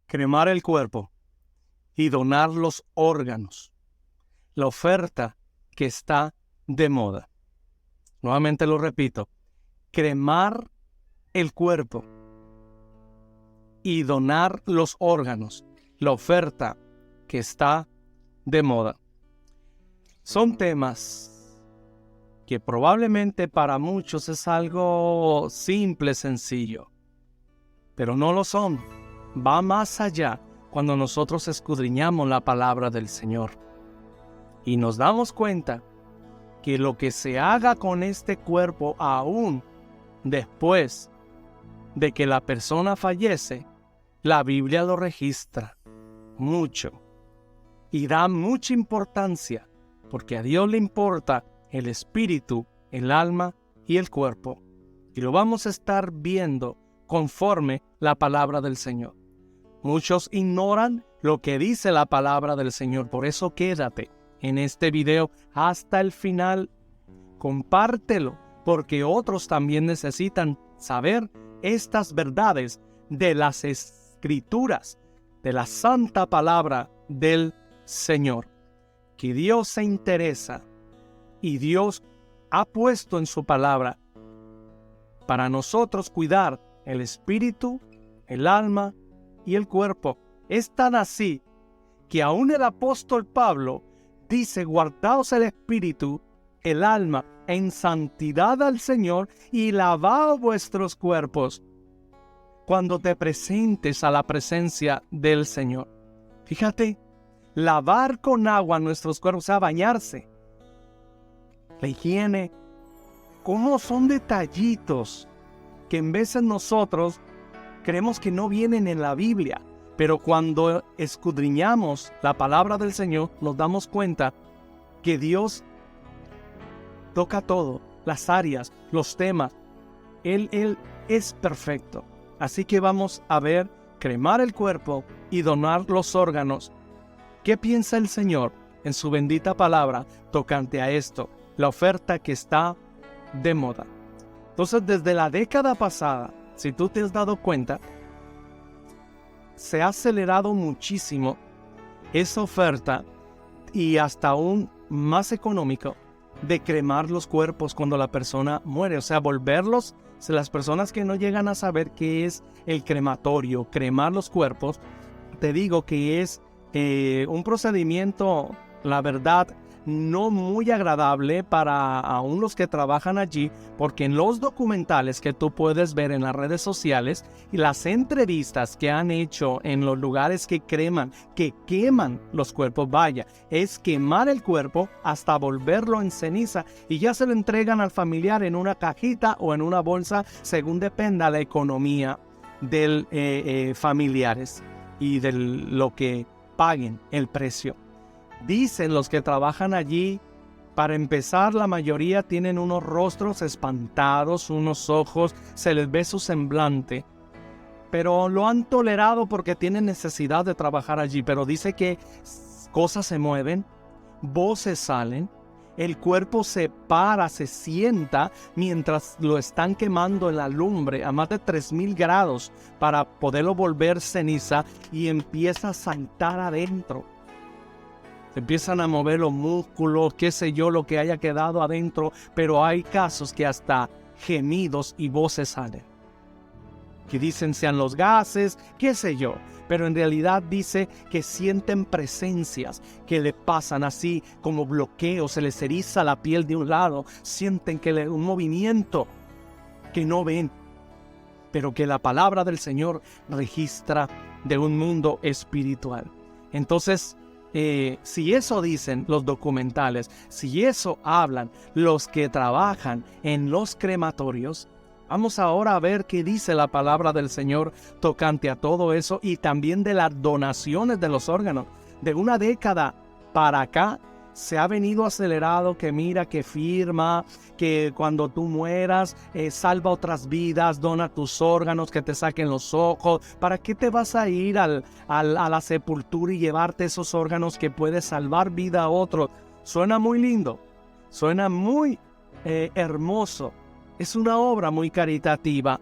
cremar el cuerpo y donar los órganos. La oferta que está de moda. Nuevamente lo repito, cremar el cuerpo y donar los órganos. La oferta que está de moda. Son temas que probablemente para muchos es algo simple, sencillo, pero no lo son. Va más allá cuando nosotros escudriñamos la palabra del Señor y nos damos cuenta que lo que se haga con este cuerpo aún después de que la persona fallece, la Biblia lo registra mucho y da mucha importancia, porque a Dios le importa el espíritu, el alma y el cuerpo. Y lo vamos a estar viendo conforme la palabra del Señor. Muchos ignoran lo que dice la palabra del Señor, por eso quédate en este video hasta el final. Compártelo, porque otros también necesitan saber estas verdades de las Escrituras, de la santa palabra del Señor. Que Dios se interesa y Dios ha puesto en su palabra para nosotros cuidar el espíritu, el alma y el cuerpo. Es tan así que aún el apóstol Pablo dice: guardaos el espíritu, el alma en santidad al Señor y lavaos vuestros cuerpos cuando te presentes a la presencia del Señor. Fíjate, lavar con agua nuestros cuerpos, o sea, bañarse. La higiene, cómo son detallitos que en veces nosotros creemos que no vienen en la Biblia, pero cuando escudriñamos la palabra del Señor nos damos cuenta que Dios toca todo, las áreas, los temas. Él es perfecto. Así que vamos a ver, cremar el cuerpo y donar los órganos. ¿Qué piensa el Señor en su bendita palabra tocante a esto? La oferta que está de moda. Entonces, desde la década pasada, si tú te has dado cuenta, se ha acelerado muchísimo esa oferta y hasta aún más económico de cremar los cuerpos cuando la persona muere. O sea, volverlos, las personas que no llegan a saber qué es el crematorio, cremar los cuerpos, te digo que es un procedimiento, la verdad, no muy agradable para aún los que trabajan allí, porque en los documentales que tú puedes ver en las redes sociales y las entrevistas que han hecho en los lugares que creman, que queman los cuerpos, vaya, es quemar el cuerpo hasta volverlo en ceniza y ya se lo entregan al familiar en una cajita o en una bolsa, según dependa la economía del familiares y de lo que paguen el precio. Dicen los que trabajan allí, para empezar, la mayoría tienen unos rostros espantados, unos ojos, se les ve su semblante, pero lo han tolerado porque tienen necesidad de trabajar allí. Pero dice que cosas se mueven, voces salen, el cuerpo se para, se sienta mientras lo están quemando en la lumbre a más de 3000 grados para poderlo volver ceniza, y empieza a saltar adentro. Se empiezan a mover los músculos, qué sé yo, lo que haya quedado adentro, pero hay casos que hasta gemidos y voces salen, que dicen sean los gases, qué sé yo, pero en realidad dice que sienten presencias que le pasan así como bloqueos, se les eriza la piel de un lado, sienten que un movimiento que no ven, pero que la palabra del Señor registra de un mundo espiritual. Entonces, si eso dicen los documentales, si eso hablan los que trabajan en los crematorios, vamos ahora a ver qué dice la palabra del Señor tocante a todo eso, y también de las donaciones de los órganos. De una década para acá se ha venido acelerado, que mira, que firma, que cuando tú mueras, salva otras vidas, dona tus órganos, que te saquen los ojos. ¿Para qué te vas a ir a la sepultura y llevarte esos órganos que puedes salvar vida a otro? Suena muy lindo, suena muy hermoso, es una obra muy caritativa,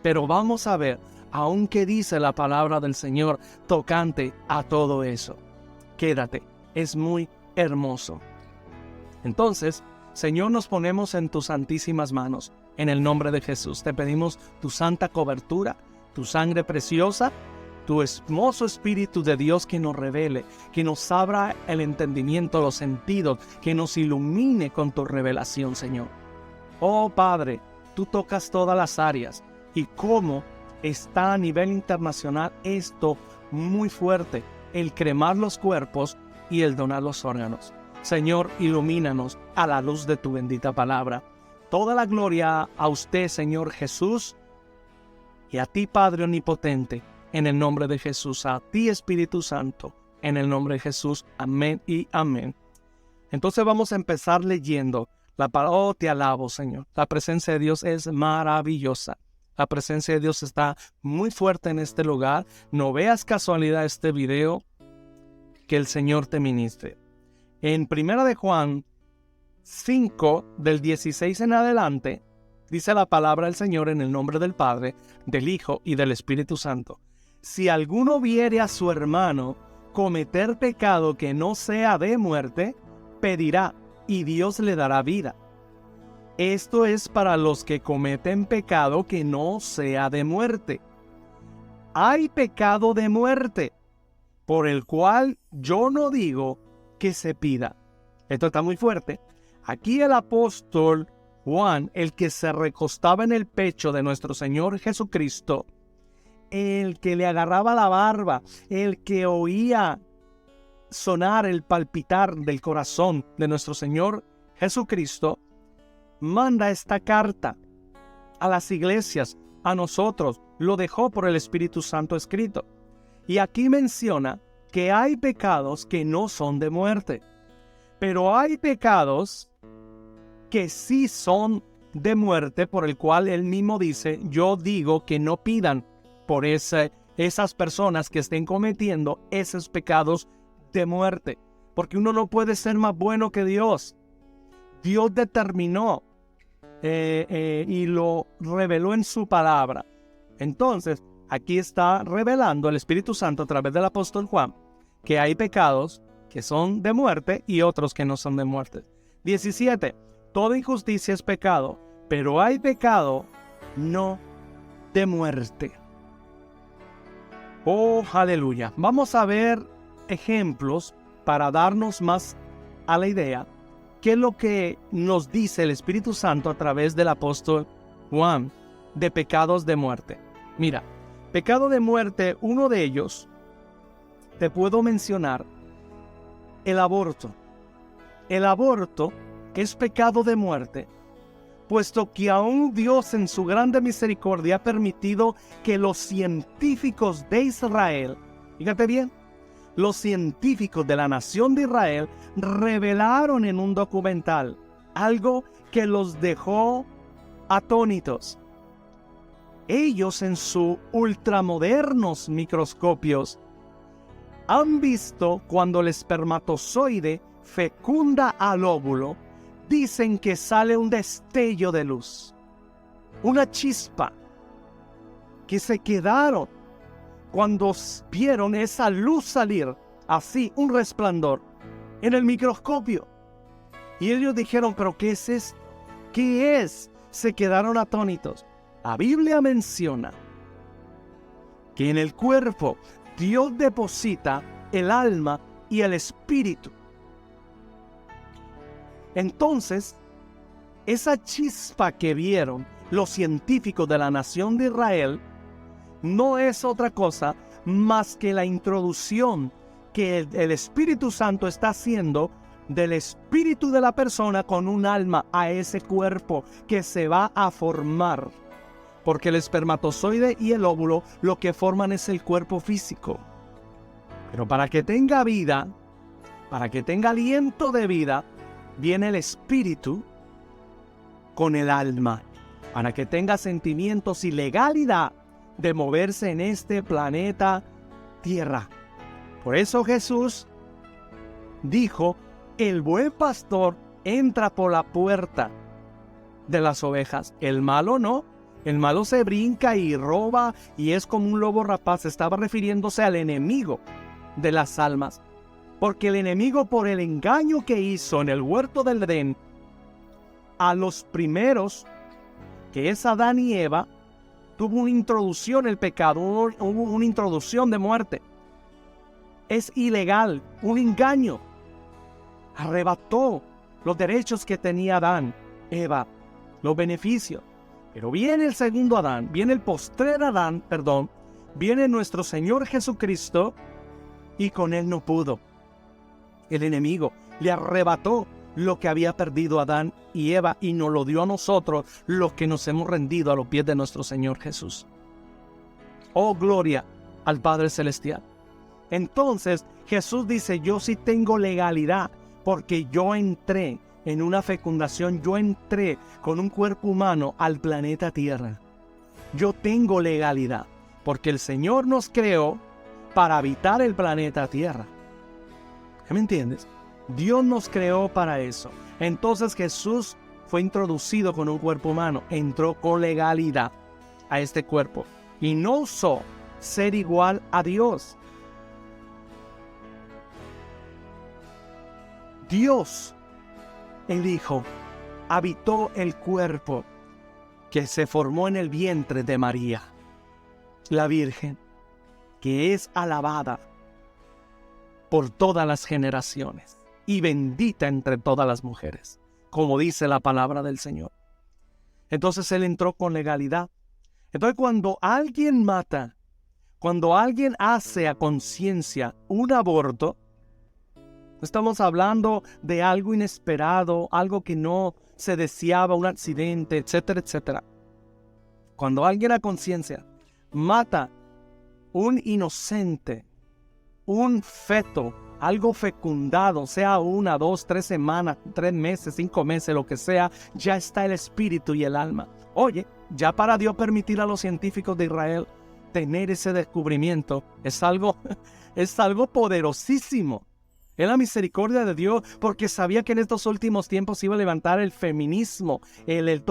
pero vamos a ver, aunque dice la palabra del Señor tocante a todo eso. Quédate, es muy hermoso. Entonces, Señor, nos ponemos en tus santísimas manos. En el nombre de Jesús te pedimos tu santa cobertura, tu sangre preciosa, tu hermoso Espíritu de Dios que nos revele, que nos abra el entendimiento, los sentidos, que nos ilumine con tu revelación, Señor. Oh Padre, tú tocas todas las áreas y cómo está a nivel internacional esto muy fuerte, el cremar los cuerpos y el donar los órganos. Señor, ilumínanos a la luz de tu bendita palabra. Toda la gloria a usted, Señor Jesús, y a ti, Padre Omnipotente, en el nombre de Jesús, a ti, Espíritu Santo, en el nombre de Jesús. Amén y amén. Entonces vamos a empezar leyendo la palabra. Oh, te alabo, Señor. La presencia de Dios es maravillosa. La presencia de Dios está muy fuerte en este lugar. No veas casualidad este video, que el Señor te ministre. En 1 de Juan 5, del 16 en adelante, dice la palabra del Señor en el nombre del Padre, del Hijo y del Espíritu Santo. Si alguno viere a su hermano cometer pecado que no sea de muerte, pedirá y Dios le dará vida. Esto es para los que cometen pecado que no sea de muerte. Hay pecado de muerte, por el cual yo no digo que se pida. Esto está muy fuerte. Aquí el apóstol Juan, el que se recostaba en el pecho de nuestro Señor Jesucristo, el que le agarraba la barba, el que oía sonar el palpitar del corazón de nuestro Señor Jesucristo, manda esta carta a las iglesias, a nosotros, lo dejó por el Espíritu Santo escrito. Y aquí menciona que hay pecados que no son de muerte, pero hay pecados que sí son de muerte, por el cual él mismo dice, yo digo que no pidan por esas personas que estén cometiendo esos pecados de muerte, porque uno no puede ser más bueno que Dios. Dios determinó y lo reveló en su palabra. Entonces, aquí está revelando el Espíritu Santo a través del apóstol Juan que hay pecados que son de muerte y otros que no son de muerte. 17. Toda injusticia es pecado, pero hay pecado no de muerte. Oh, aleluya. Vamos a ver ejemplos para darnos más a la idea qué es lo que nos dice el Espíritu Santo a través del apóstol Juan de pecados de muerte. Mira, pecado de muerte, uno de ellos, te puedo mencionar el aborto. El aborto es pecado de muerte, puesto que aún Dios en su grande misericordia ha permitido que los científicos de Israel, fíjate bien, los científicos de la nación de Israel revelaron en un documental algo que los dejó atónitos. Ellos en sus ultramodernos microscopios han visto cuando el espermatozoide fecunda al óvulo, dicen que sale un destello de luz, una chispa, que se quedaron cuando vieron esa luz salir, así, un resplandor, en el microscopio. Y ellos dijeron, ¿pero qué es esto? ¿Qué es? Se quedaron atónitos. La Biblia menciona que en el cuerpo Dios deposita el alma y el espíritu. Entonces, esa chispa que vieron los científicos de la nación de Israel no es otra cosa más que la introducción que el Espíritu Santo está haciendo del espíritu de la persona con un alma a ese cuerpo que se va a formar. Porque el espermatozoide y el óvulo lo que forman es el cuerpo físico. Pero para que tenga vida, para que tenga aliento de vida, viene el espíritu con el alma. Para que tenga sentimientos y legalidad de moverse en este planeta Tierra. Por eso Jesús dijo, el buen pastor entra por la puerta de las ovejas, el malo no, El malo se brinca y roba y es como un lobo rapaz. Estaba refiriéndose al enemigo de las almas. Porque el enemigo, por el engaño que hizo en el huerto del Edén a los primeros, que es Adán y Eva, tuvo una introducción el pecado, hubo una introducción de muerte. Es ilegal, un engaño. Arrebató los derechos que tenía Adán, Eva, los beneficios. Pero viene el segundo Adán, viene el postrer Adán, viene nuestro Señor Jesucristo y con él no pudo. El enemigo le arrebató lo que había perdido Adán y Eva y nos lo dio a nosotros, los que nos hemos rendido a los pies de nuestro Señor Jesús. Oh, gloria al Padre Celestial. Entonces Jesús dice, yo sí tengo legalidad, porque yo entré en una fecundación, yo entré con un cuerpo humano al planeta Tierra. Yo tengo legalidad, porque el Señor nos creó para habitar el planeta Tierra. ¿Me entiendes? Dios nos creó para eso. Entonces Jesús fue introducido con un cuerpo humano, entró con legalidad a este cuerpo y no usó ser igual a Dios. Dios, el Hijo, habitó el cuerpo que se formó en el vientre de María, la Virgen, que es alabada por todas las generaciones y bendita entre todas las mujeres, como dice la palabra del Señor. Entonces Él entró con legalidad. Entonces cuando alguien mata, cuando alguien hace a conciencia un aborto, estamos hablando de algo inesperado, algo que no se deseaba, un accidente, etcétera, etcétera. Cuando alguien a conciencia mata un inocente, un feto, algo fecundado, sea 1, 2, 3 semanas, 3 meses, 5 meses, lo que sea, ya está el espíritu y el alma. Oye, ya para Dios permitir a los científicos de Israel tener ese descubrimiento, es algo poderosísimo. Es la misericordia de Dios, porque sabía que en estos últimos tiempos iba a levantar el feminismo, el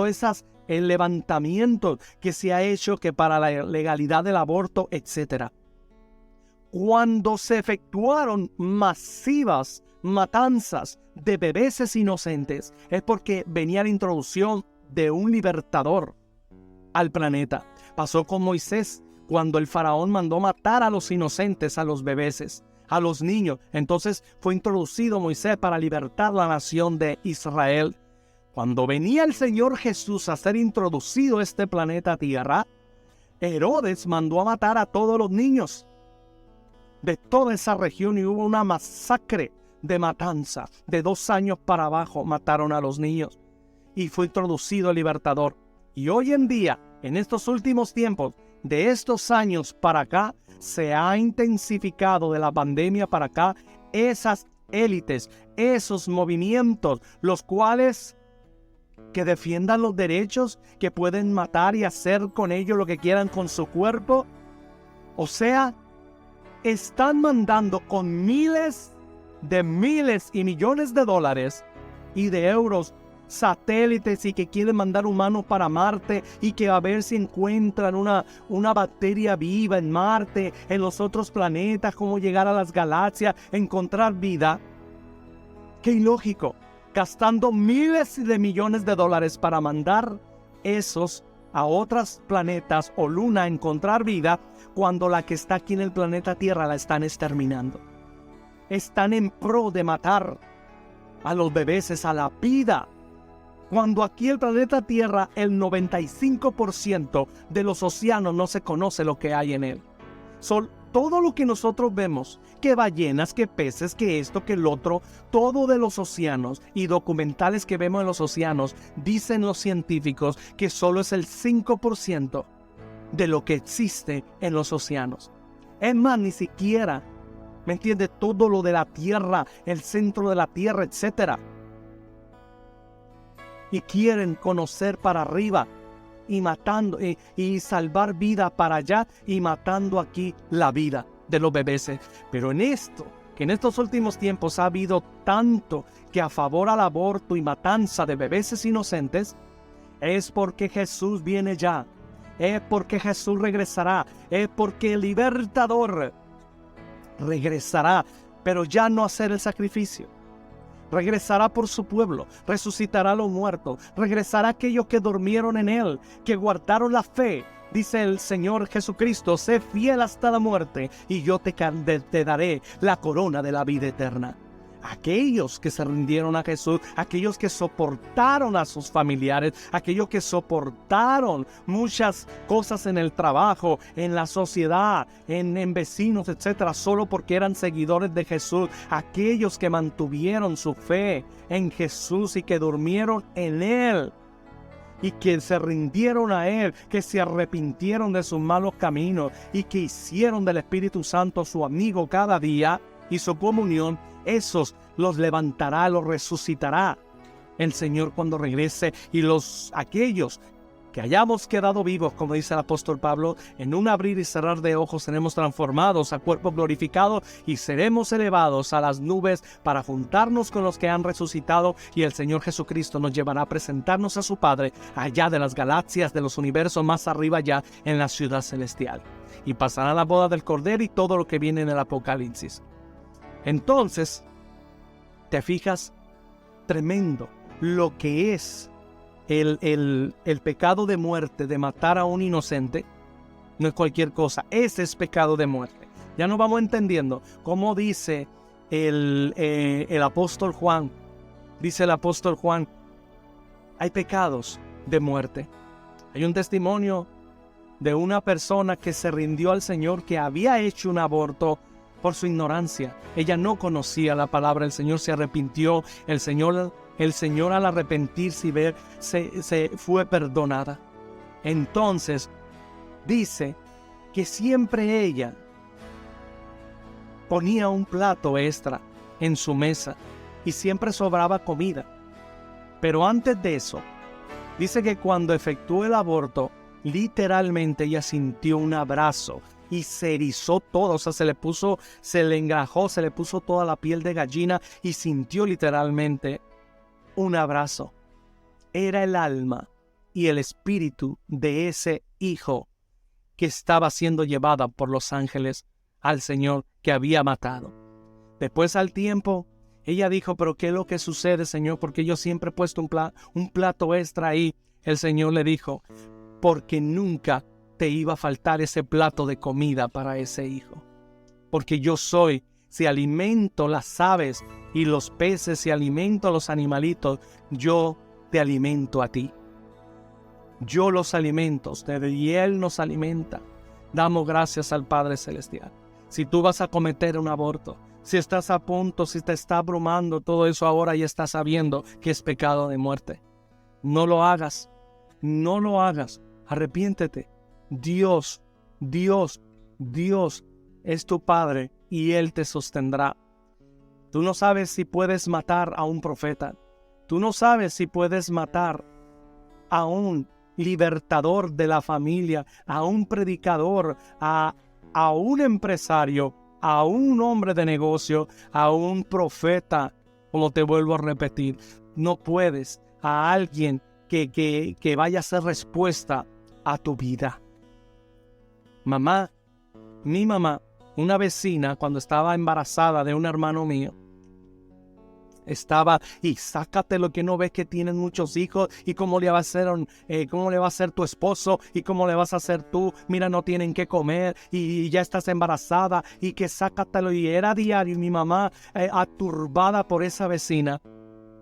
levantamiento que se ha hecho que para la legalidad del aborto, etc. Cuando se efectuaron masivas matanzas de bebés inocentes, es porque venía la introducción de un libertador al planeta. Pasó con Moisés, cuando el faraón mandó matar a los inocentes, a los bebés, a los niños. Entonces fue introducido Moisés para libertar la nación de Israel. Cuando venía el Señor Jesús a ser introducido a este planeta Tierra, Herodes mandó a matar a todos los niños de toda esa región y hubo una masacre de matanza. De 2 años para abajo mataron a los niños y fue introducido el libertador. Y hoy en día, en estos últimos tiempos, de estos años para acá, se ha intensificado de la pandemia para acá esas élites, esos movimientos, los cuales que defiendan los derechos, que pueden matar y hacer con ellos lo que quieran con su cuerpo. O sea, están mandando con miles y millones de dólares y de euros satélites y que quieren mandar humanos para Marte y que a ver si encuentran una bacteria viva en Marte, en los otros planetas, cómo llegar a las galaxias, encontrar vida. Qué ilógico, gastando miles de millones de dólares para mandar esos a otros planetas o luna a encontrar vida, cuando la que está aquí en el planeta Tierra la están exterminando. Están en pro de matar a los bebés, a la vida. Cuando aquí el planeta Tierra, el 95% de los océanos no se conoce lo que hay en él. Todo lo que nosotros vemos, que ballenas, que peces, que esto, que el otro, todo de los océanos y documentales que vemos en los océanos, dicen los científicos que solo es el 5% de lo que existe en los océanos. Es más, ni siquiera, ¿me entiendes? Todo lo de la Tierra, el centro de la Tierra, etcétera. Y quieren conocer para arriba y matando y salvar vida para allá y matando aquí la vida de los bebés. Pero en estos últimos tiempos ha habido tanto que a favor al aborto y matanza de bebés inocentes, es porque Jesús viene ya es porque Jesús regresará, es porque el libertador regresará, pero ya no a hacer el sacrificio. Regresará por su pueblo, resucitará a los muertos, regresará a aquellos que durmieron en él, que guardaron la fe. Dice el Señor Jesucristo: sé fiel hasta la muerte y yo te daré la corona de la vida eterna. Aquellos que se rindieron a Jesús, aquellos que soportaron a sus familiares, aquellos que soportaron muchas cosas en el trabajo, en la sociedad, en vecinos, etcétera, solo porque eran seguidores de Jesús, aquellos que mantuvieron su fe en Jesús y que durmieron en Él, y que se rindieron a Él, que se arrepintieron de sus malos caminos y que hicieron del Espíritu Santo su amigo cada día y su comunión, esos los levantará, los resucitará el Señor cuando regrese. Y aquellos que hayamos quedado vivos, como dice el apóstol Pablo, en un abrir y cerrar de ojos seremos transformados a cuerpo glorificado y seremos elevados a las nubes para juntarnos con los que han resucitado, y el Señor Jesucristo nos llevará a presentarnos a su Padre allá de las galaxias, de los universos más arriba, allá en la ciudad celestial, y pasará la boda del Cordero y todo lo que viene en el Apocalipsis. Entonces, ¿te fijas? Tremendo lo que es el pecado de muerte, de matar a un inocente. No es cualquier cosa, ese es pecado de muerte. Ya nos vamos entendiendo cómo dice el apóstol Juan. Dice el apóstol Juan: hay pecados de muerte. Hay un testimonio de una persona que se rindió al Señor, que había hecho un aborto por su ignorancia. Ella no conocía la palabra, el Señor se arrepintió, el Señor al arrepentirse y ver, se fue perdonada. Entonces, dice que siempre ella ponía un plato extra en su mesa y siempre sobraba comida. Pero antes de eso, dice que cuando efectuó el aborto, literalmente ella sintió un abrazo y se erizó todo, o sea, se le engajó, se le puso toda la piel de gallina y sintió literalmente un abrazo. Era el alma y el espíritu de ese hijo que estaba siendo llevada por los ángeles al Señor, que había matado. Después, al tiempo, ella dijo: pero ¿qué es lo que sucede, Señor? Porque yo siempre he puesto un plato extra ahí. El Señor le dijo: porque nunca te iba a faltar ese plato de comida para ese hijo. Porque yo soy, si alimento las aves y los peces, si alimento a los animalitos, yo te alimento a ti. Yo los alimento a ustedes y Él nos alimenta. Damos gracias al Padre Celestial. Si tú vas a cometer un aborto, si estás a punto, si te está abrumando todo eso ahora, y estás sabiendo que es pecado de muerte, no lo hagas. No lo hagas. Arrepiéntete. Dios es tu Padre y Él te sostendrá. Tú no sabes si puedes matar a un profeta. Tú no sabes si puedes matar a un libertador de la familia, a un predicador, a un empresario, a un hombre de negocio, a un profeta. Como te vuelvo a repetir, no puedes a alguien que vaya a ser respuesta a tu vida. Mi mamá, una vecina, cuando estaba embarazada de un hermano mío, y sácate lo que no ves que tienen muchos hijos, y cómo le va a hacer tu esposo, y cómo le vas a hacer tú, mira, no tienen que comer, y ya estás embarazada, y que sácatelo. Y era diario, y mi mamá aturbada por esa vecina,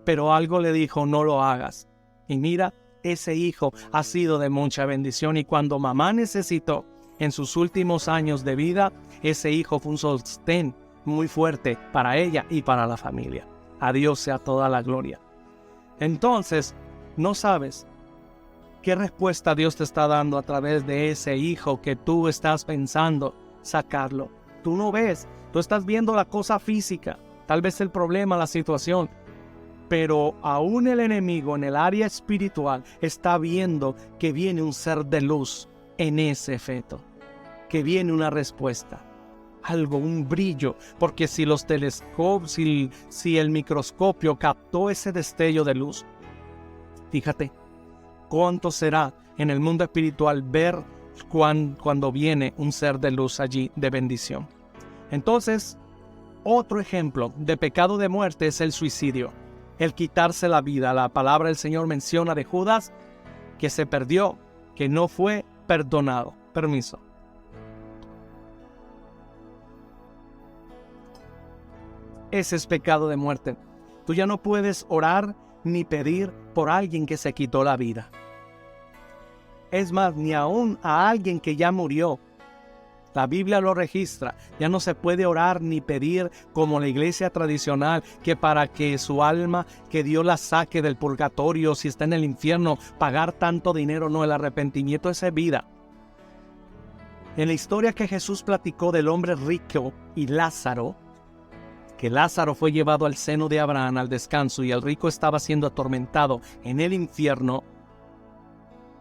pero algo le dijo: no lo hagas. Y mira, ese hijo ha sido de mucha bendición, y cuando mamá necesitó en sus últimos años de vida, ese hijo fue un sostén muy fuerte para ella y para la familia. A Dios sea toda la gloria. Entonces, no sabes qué respuesta Dios te está dando a través de ese hijo que tú estás pensando sacarlo. Tú no ves, tú estás viendo la cosa física, tal vez el problema, la situación, pero aún el enemigo en el área espiritual está viendo que viene un ser de luz en ese feto, que viene una respuesta, algo, un brillo, porque si los telescopios, si el microscopio captó ese destello de luz, fíjate cuánto será en el mundo espiritual ver cuando viene un ser de luz allí, de bendición. Entonces, otro ejemplo de pecado de muerte es el suicidio, el quitarse la vida. La palabra del Señor menciona de Judas que se perdió, que no fue perdonado. Permiso. Ese es pecado de muerte. Tú ya no puedes orar ni pedir por alguien que se quitó la vida. Es más, ni aún a alguien que ya murió. La Biblia lo registra. Ya no se puede orar ni pedir como la iglesia tradicional, que para que su alma, que Dios la saque del purgatorio, si está en el infierno, pagar tanto dinero. No, el arrepentimiento es vida. En la historia que Jesús platicó del hombre rico y Lázaro, que Lázaro fue llevado al seno de Abraham al descanso y el rico estaba siendo atormentado en el infierno,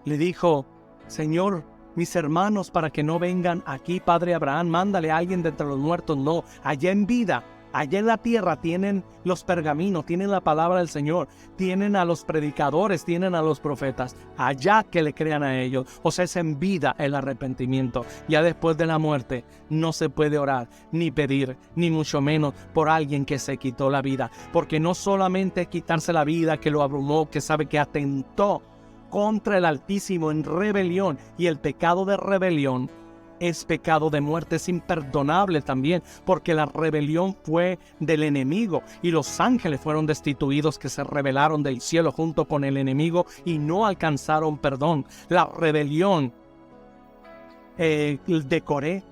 le dijo: Señor, mis hermanos, para que no vengan aquí, Padre Abraham, mándale a alguien de entre los muertos. No, allá en vida, allá en la tierra tienen los pergaminos, tienen la palabra del Señor, tienen a los predicadores, tienen a los profetas, allá que le crean a ellos. O sea, es en vida el arrepentimiento. Ya después de la muerte no se puede orar, ni pedir, ni mucho menos por alguien que se quitó la vida. Porque no solamente es quitarse la vida, que lo abrumó, que sabe que atentó contra el Altísimo en rebelión, y el pecado de rebelión es pecado de muerte, es imperdonable también, porque la rebelión fue del enemigo y los ángeles fueron destituidos que se rebelaron del cielo junto con el enemigo y no alcanzaron perdón. La rebelión de Coré,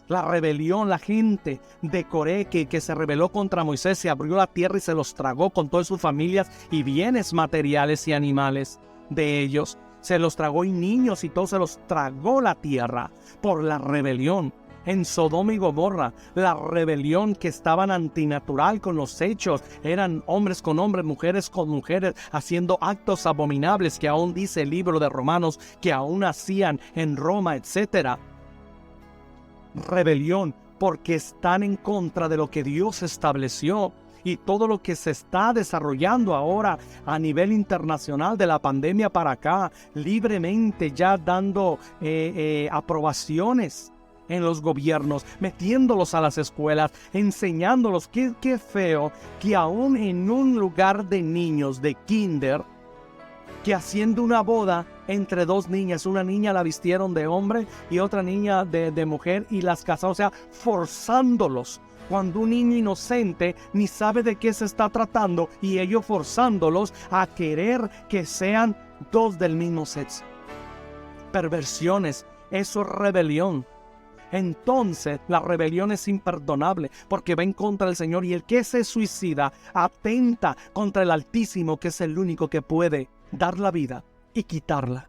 la rebelión, la gente de Coré que se rebeló contra Moisés, se abrió la tierra y se los tragó con todas sus familias y bienes materiales y animales de ellos. Se los tragó, y niños y todo se los tragó la tierra por la rebelión. En Sodoma y Gomorra, la rebelión, que estaban antinatural con los hechos, eran hombres con hombres, mujeres con mujeres, haciendo actos abominables que aún dice el libro de Romanos que aún hacían en Roma, etc. Rebelión porque están en contra de lo que Dios estableció. Y todo lo que se está desarrollando ahora a nivel internacional de la pandemia para acá, libremente ya dando aprobaciones en los gobiernos, metiéndolos a las escuelas, enseñándolos. Qué feo que aún en un lugar de niños, de kinder, que haciendo una boda entre dos niñas, una niña la vistieron de hombre y otra niña de mujer, y las casaron, o sea, forzándolos. Cuando un niño inocente ni sabe de qué se está tratando, y ellos forzándolos a querer que sean dos del mismo sexo. Perversiones, eso es rebelión. Entonces la rebelión es imperdonable porque va en contra del Señor, y el que se suicida atenta contra el Altísimo, que es el único que puede dar la vida y quitarla.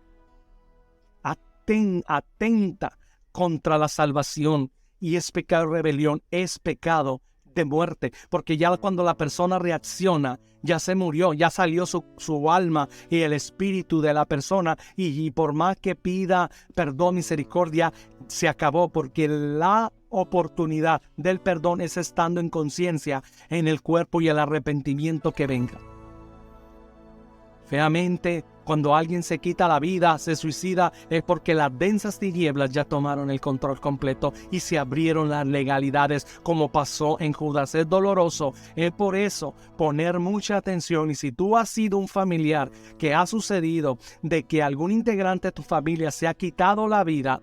Atenta contra la salvación. Y es pecado de rebelión, es pecado de muerte, porque ya cuando la persona reacciona, ya se murió, ya salió su alma y el espíritu de la persona, y por más que pida perdón, misericordia, se acabó, porque la oportunidad del perdón es estando en conciencia en el cuerpo y el arrepentimiento que venga. Feamente, cuando alguien se quita la vida, se suicida, es porque las densas tinieblas ya tomaron el control completo y se abrieron las legalidades, como pasó en Judas. Es doloroso, es por eso poner mucha atención. Y si tú has sido un familiar que ha sucedido de que algún integrante de tu familia se ha quitado la vida,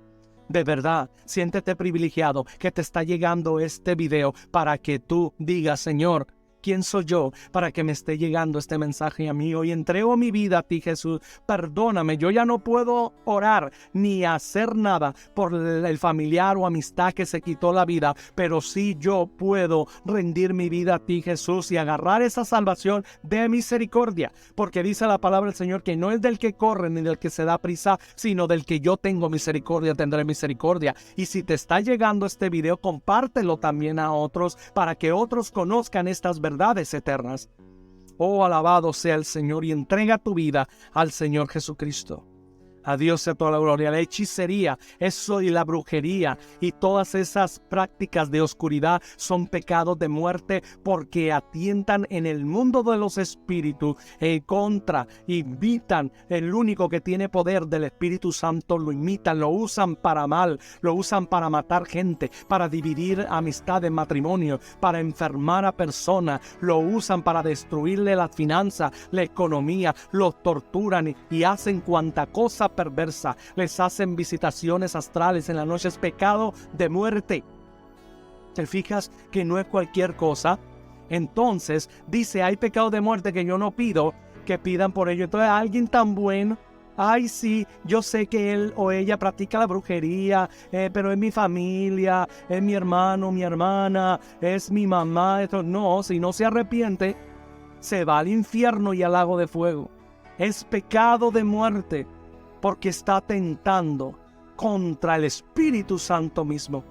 de verdad, siéntete privilegiado que te está llegando este video para que tú digas: Señor, ¿quién soy yo para que me esté llegando este mensaje a mí? Hoy entrego mi vida a ti, Jesús. Perdóname, yo ya no puedo orar ni hacer nada por el familiar o amistad que se quitó la vida, pero sí yo puedo rendir mi vida a ti, Jesús, y agarrar esa salvación de misericordia, porque dice la palabra del Señor que no es del que corre ni del que se da prisa, sino del que yo tengo misericordia, tendré misericordia. Y si te está llegando este video, compártelo también a otros para que otros conozcan estas verdades eternas. Oh, alabado sea el Señor, y entrega tu vida al Señor Jesucristo. A Dios sea toda la gloria. La hechicería, eso y la brujería y todas esas prácticas de oscuridad son pecados de muerte porque atientan en el mundo de los espíritus en contra, imitan el único que tiene poder del Espíritu Santo, lo imitan, lo usan para mal, lo usan para matar gente, para dividir amistades, matrimonio, para enfermar a personas, lo usan para destruirle la finanza, la economía, los torturan y hacen cuanta cosa perversa, les hacen visitaciones astrales en la noche. Es pecado de muerte. ¿Te fijas que no es cualquier cosa? Entonces dice, hay pecado de muerte que yo no pido que pidan por ello. Entonces alguien tan bueno, ay sí, yo sé que él o ella practica la brujería, pero es mi familia, es mi hermano, mi hermana, es mi mamá. Esto no, si no se arrepiente, se va al infierno y al lago de fuego. Es pecado de muerte porque está atentando contra el Espíritu Santo mismo.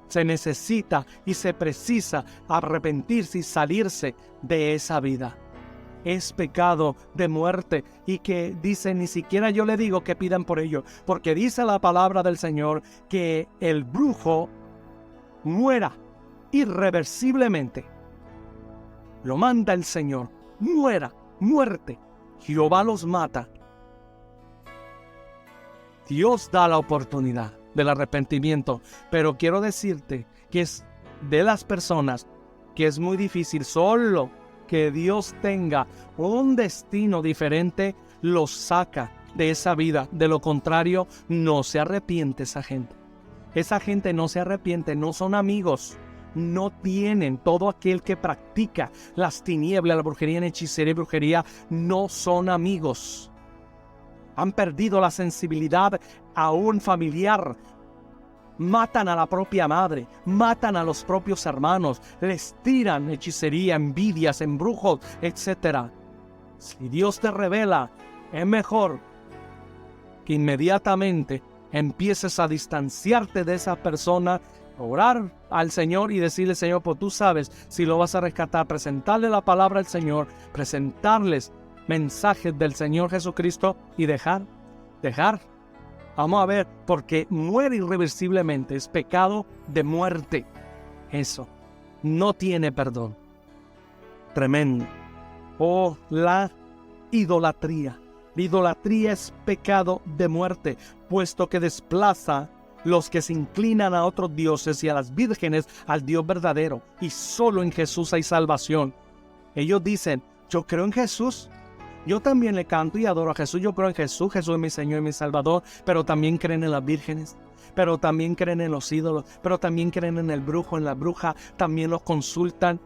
Se necesita y se precisa arrepentirse y salirse de esa vida. Es pecado de muerte y que dice, ni siquiera yo le digo que pidan por ello, porque dice la palabra del Señor que el brujo muera irreversiblemente. Lo manda el Señor, muerte. Jehová los mata. Dios da la oportunidad del arrepentimiento, pero quiero decirte que es de las personas que es muy difícil. Solo que Dios tenga un destino diferente los saca de esa vida. De lo contrario, no se arrepiente esa gente. Esa gente no se arrepiente, no son amigos. No tienen, todo aquel que practica las tinieblas, la brujería, la hechicería y brujería, no son amigos. Han perdido la sensibilidad a un familiar. Matan a la propia madre, matan a los propios hermanos, les tiran hechicería, envidias, embrujos, etc. Si Dios te revela, es mejor que inmediatamente empieces a distanciarte de esa persona, orar al Señor y decirle, Señor, pues tú sabes si lo vas a rescatar, presentarle la palabra al Señor, presentarles mensajes del Señor Jesucristo y dejar. Vamos a ver, porque muere irreversiblemente, es pecado de muerte. Eso no tiene perdón. Tremendo. Oh, la idolatría. La idolatría es pecado de muerte, puesto que desplaza los que se inclinan a otros dioses y a las vírgenes al Dios verdadero. Y solo en Jesús hay salvación. Ellos dicen, yo creo en Jesús. Yo también le canto y adoro a Jesús. Yo creo en Jesús. Jesús es mi Señor y mi Salvador. Pero también creen en las vírgenes. Pero también creen en los ídolos. Pero también creen en el brujo, en la bruja. También los consultan.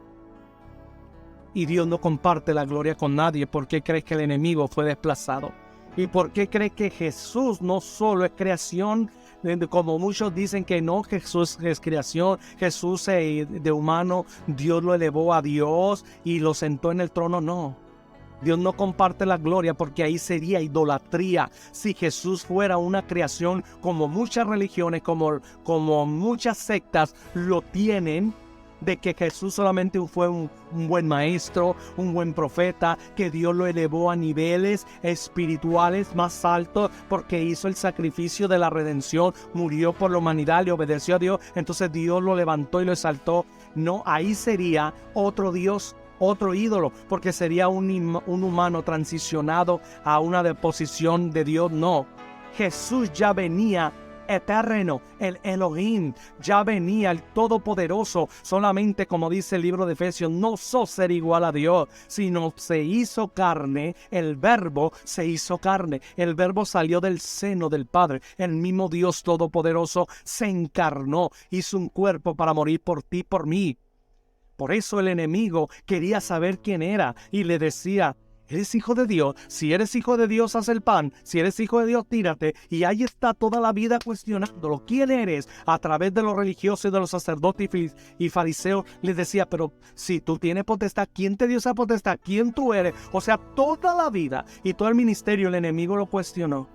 Y Dios no comparte la gloria con nadie. ¿Por qué crees que el enemigo fue desplazado? ¿Y por qué crees que Jesús no solo es creación? Como muchos dicen que no, Jesús es creación. Jesús de humano, Dios lo elevó a Dios y lo sentó en el trono. No. Dios no comparte la gloria porque ahí sería idolatría. Si Jesús fuera una creación, como muchas religiones, como muchas sectas lo tienen, de que Jesús solamente fue un buen maestro, un buen profeta, que Dios lo elevó a niveles espirituales más altos porque hizo el sacrificio de la redención, murió por la humanidad, le obedeció a Dios, entonces Dios lo levantó y lo exaltó. No, ahí sería otro Dios, otro ídolo, porque sería un humano transicionado a una deposición de Dios. No, Jesús ya venía eterno, el Elohim, ya venía el Todopoderoso. Solamente, como dice el libro de Efesios, no sos ser igual a Dios, sino se hizo carne. El Verbo se hizo carne, el Verbo salió del seno del Padre. El mismo Dios Todopoderoso se encarnó, hizo un cuerpo para morir por ti, por mí. Por eso el enemigo quería saber quién era y le decía, ¿eres hijo de Dios? Si eres hijo de Dios, haz el pan. Si eres hijo de Dios, tírate. Y ahí está toda la vida cuestionándolo. ¿Quién eres? A través de los religiosos y de los sacerdotes y fariseos les decía, pero si tú tienes potestad, ¿quién te dio esa potestad? ¿Quién tú eres? O sea, toda la vida y todo el ministerio, el enemigo lo cuestionó.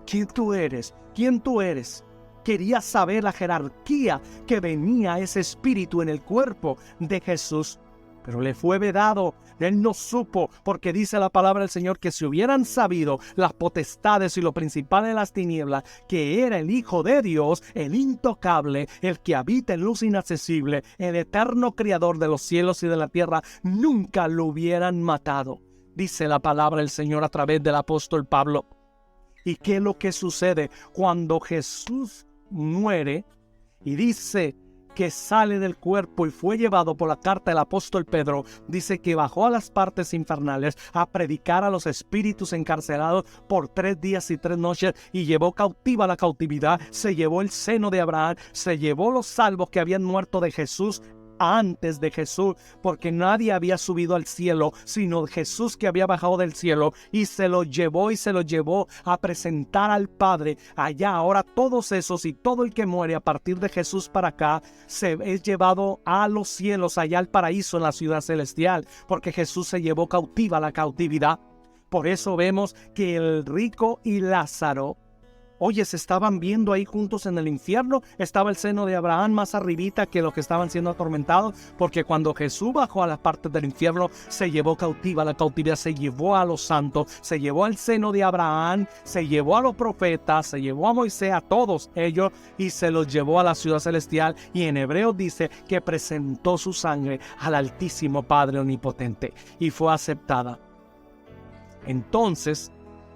¿Quién tú eres? ¿Quién tú eres? Quería saber la jerarquía que venía ese espíritu en el cuerpo de Jesús. pero le fue vedado. Él no supo, porque dice la palabra del Señor que si hubieran sabido las potestades y los principales de las tinieblas, que era el Hijo de Dios, el intocable, el que habita en luz inaccesible, el eterno Creador de los cielos y de la tierra, nunca lo hubieran matado. Dice la palabra del Señor a través del apóstol Pablo. ¿Y qué es lo que sucede cuando Jesús muere? Y dice que sale del cuerpo y fue llevado por la carta del apóstol Pedro. Dice que bajó a las partes infernales a predicar a los espíritus encarcelados por 3 días y 3 noches y llevó cautiva la cautividad, se llevó el seno de Abraham, se llevó los salvos que habían muerto de Jesús antes de Jesús, porque nadie había subido al cielo sino Jesús, que había bajado del cielo, y se lo llevó a presentar al Padre allá. Ahora todos esos y todo el que muere a partir de Jesús para acá se es llevado a los cielos, allá al paraíso, en la ciudad celestial, porque Jesús se llevó cautiva la cautividad. Por eso vemos que el rico y Lázaro, oye, se estaban viendo ahí juntos en el infierno. Estaba el seno de Abraham más arribita que los que estaban siendo atormentados, porque cuando Jesús bajó a las partes del infierno, se llevó cautiva la cautividad, se llevó a los santos, se llevó al seno de Abraham, se llevó a los profetas, se llevó a Moisés, a todos ellos, y se los llevó a la ciudad celestial. Y en Hebreos dice que presentó su sangre al Altísimo Padre Omnipotente y fue aceptada. Entonces,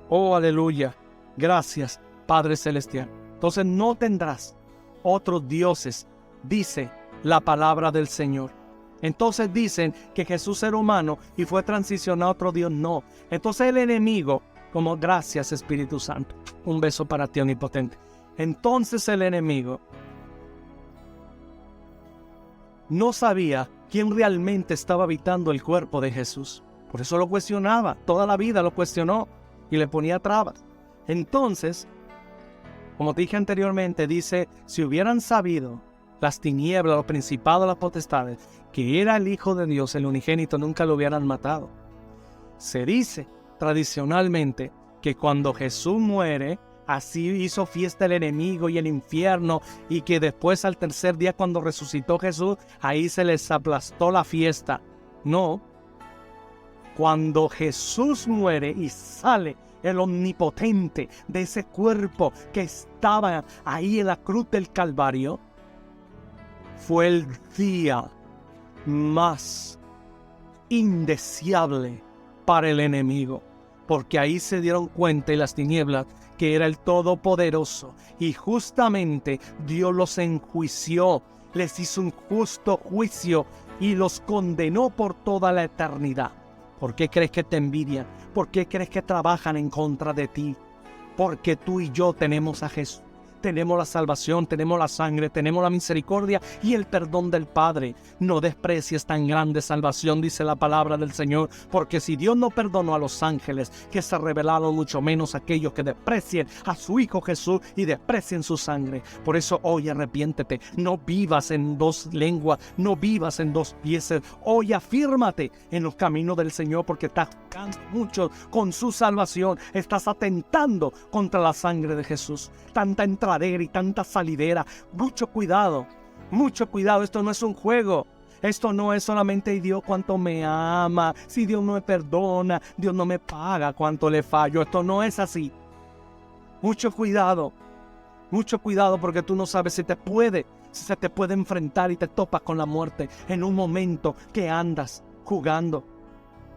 oh aleluya, gracias Padre Celestial. Entonces no tendrás otros dioses, dice la palabra del Señor. Entonces dicen que Jesús era humano y fue transicionado a otro Dios. No. Entonces el enemigo, como gracias Espíritu Santo, un beso para ti omnipotente. Entonces el enemigo no sabía quién realmente estaba habitando el cuerpo de Jesús. Por eso lo cuestionaba, toda la vida lo cuestionó y le ponía trabas. Entonces, como dije anteriormente, dice, si hubieran sabido las tinieblas, los principados, las potestades, que era el Hijo de Dios, el unigénito, nunca lo hubieran matado. Se dice tradicionalmente que cuando Jesús muere, así hizo fiesta el enemigo y el infierno, y que después al tercer día, cuando resucitó Jesús, ahí se les aplastó la fiesta. No. Cuando Jesús muere y sale el omnipotente de ese cuerpo que estaba ahí en la cruz del Calvario, fue el día más indeseable para el enemigo, porque ahí se dieron cuenta y las tinieblas que era el Todopoderoso, y justamente Dios los enjuició, les hizo un justo juicio y los condenó por toda la eternidad. ¿Por qué crees que te envidian? ¿Por qué crees que trabajan en contra de ti? Porque tú y yo tenemos a Jesús. Tenemos la salvación, tenemos la sangre, tenemos la misericordia y el perdón del Padre. No desprecies tan grande salvación, dice la palabra del Señor, porque si Dios no perdonó a los ángeles que se rebelaron, mucho menos aquellos que desprecien a su Hijo Jesús y desprecien su sangre. Por eso hoy arrepiéntete, no vivas en dos lenguas, no vivas en dos pies. Hoy afírmate en los caminos del Señor, porque estás jugando mucho con su salvación, estás atentando contra la sangre de Jesús. Tanta entrada y tanta salidera. Mucho cuidado, esto no es un juego. Esto no es solamente Dios cuánto me ama, si Dios no me perdona, Dios no me paga cuánto le fallo. Esto no es así. Mucho cuidado, porque tú no sabes si se te puede enfrentar y te topas con la muerte en un momento que andas jugando,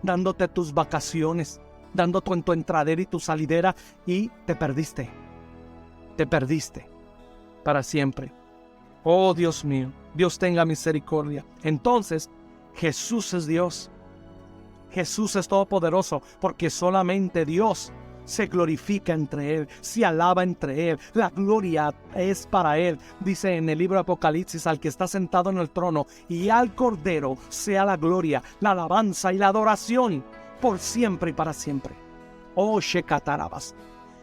dándote tus vacaciones, dando tu entradera y tu salidera, y te perdiste para siempre. Oh Dios mío, Dios tenga misericordia. Entonces, Jesús es Dios. Jesús es todopoderoso, porque solamente Dios se glorifica entre Él, se alaba entre Él. La gloria es para Él. Dice en el libro de Apocalipsis, al que está sentado en el trono y al Cordero sea la gloria, la alabanza y la adoración por siempre y para siempre. Oh Shekatarabas.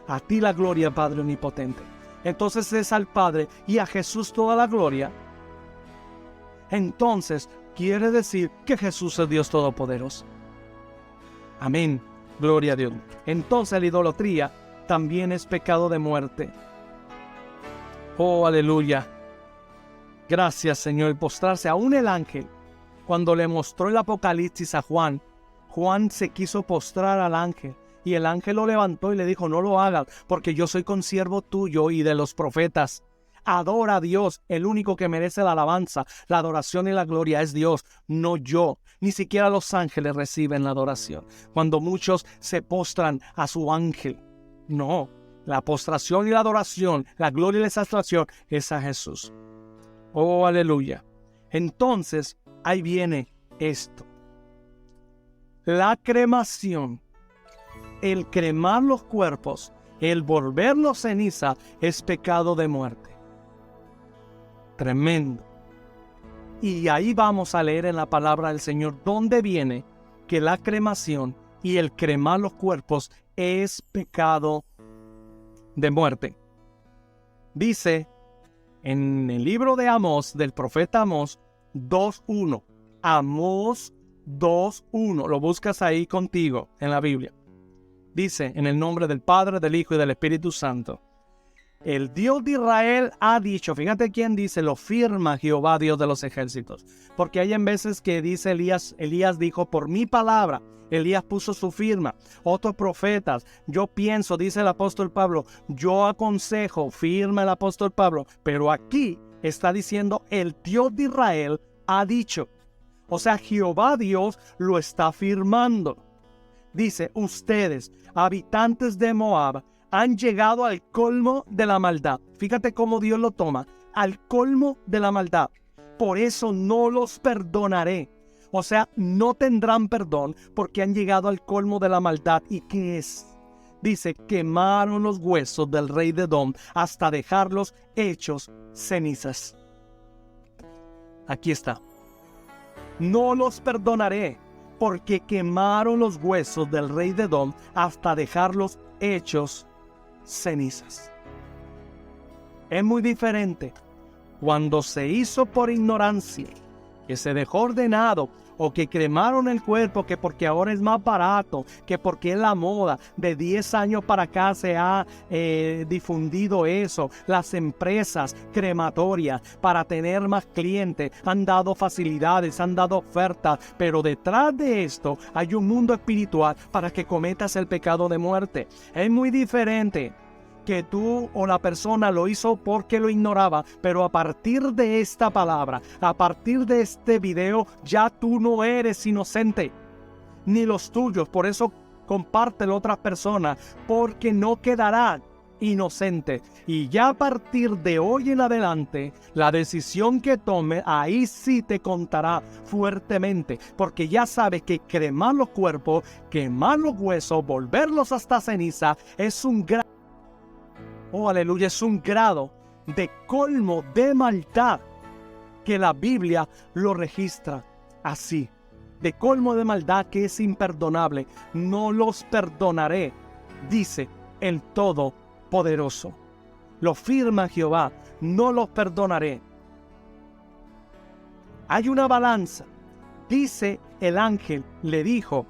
A ti la gloria, Padre Omnipotente. Entonces es al Padre y a Jesús toda la gloria. Entonces quiere decir que Jesús es Dios Todopoderoso. Amén. Gloria a Dios. Entonces la idolatría también es pecado de muerte. Oh, aleluya. Gracias, Señor. Postrarse, aún el ángel cuando le mostró el Apocalipsis a Juan, Juan se quiso postrar al ángel. Y el ángel lo levantó y le dijo, no lo hagas, porque yo soy consiervo tuyo y de los profetas. Adora a Dios, el único que merece la alabanza, la adoración y la gloria es Dios, no yo. Ni siquiera los ángeles reciben la adoración. Cuando muchos se postran a su ángel, no. La postración y la adoración, la gloria y la exaltación es a Jesús. Oh, aleluya. Entonces, ahí viene esto. La cremación. El cremar los cuerpos, el volverlos ceniza, es pecado de muerte. Tremendo. Y ahí vamos a leer en la palabra del Señor dónde viene que la cremación y el cremar los cuerpos es pecado de muerte. Dice en el libro de Amós, del profeta Amós 2:1. Amós 2:1. Lo buscas ahí contigo en la Biblia. Dice, en el nombre del Padre, del Hijo y del Espíritu Santo. El Dios de Israel ha dicho, fíjate quién dice, lo firma Jehová, Dios de los ejércitos. Porque hay en veces que dice Elías dijo, por mi palabra, Elías puso su firma. Otros profetas, yo pienso, dice el apóstol Pablo, yo aconsejo, firma el apóstol Pablo. Pero aquí está diciendo, el Dios de Israel ha dicho. O sea, Jehová Dios lo está firmando. Dice, ustedes, habitantes de Moab, han llegado al colmo de la maldad. Fíjate cómo Dios lo toma, al colmo de la maldad. Por eso no los perdonaré. O sea, no tendrán perdón porque han llegado al colmo de la maldad. ¿Y qué es? Dice, quemaron los huesos del rey de Edom hasta dejarlos hechos cenizas. Aquí está. No los perdonaré porque quemaron los huesos del rey de Edom hasta dejarlos hechos cenizas. Es muy diferente cuando se hizo por ignorancia, que se dejó ordenado, o que cremaron el cuerpo, que porque ahora es más barato, que porque es la moda. De 10 años para acá se ha difundido eso. Las empresas crematorias, para tener más clientes, han dado facilidades, han dado ofertas, pero detrás de esto hay un mundo espiritual para que cometas el pecado de muerte. Es muy diferente que tú o la persona lo hizo porque lo ignoraba, pero a partir de esta palabra, a partir de este video, ya tú no eres inocente, ni los tuyos. Por eso compártelo a otras personas, porque no quedará inocente. Y ya a partir de hoy en adelante, la decisión que tome, ahí sí te contará fuertemente, porque ya sabes que cremar los cuerpos, quemar los huesos, volverlos hasta ceniza, es un gran aleluya, es un grado de colmo de maldad que la Biblia lo registra así. De colmo de maldad que es imperdonable. No los perdonaré, dice el Todopoderoso. Lo firma Jehová, no los perdonaré. Hay una balanza. Dice el ángel, le dijo,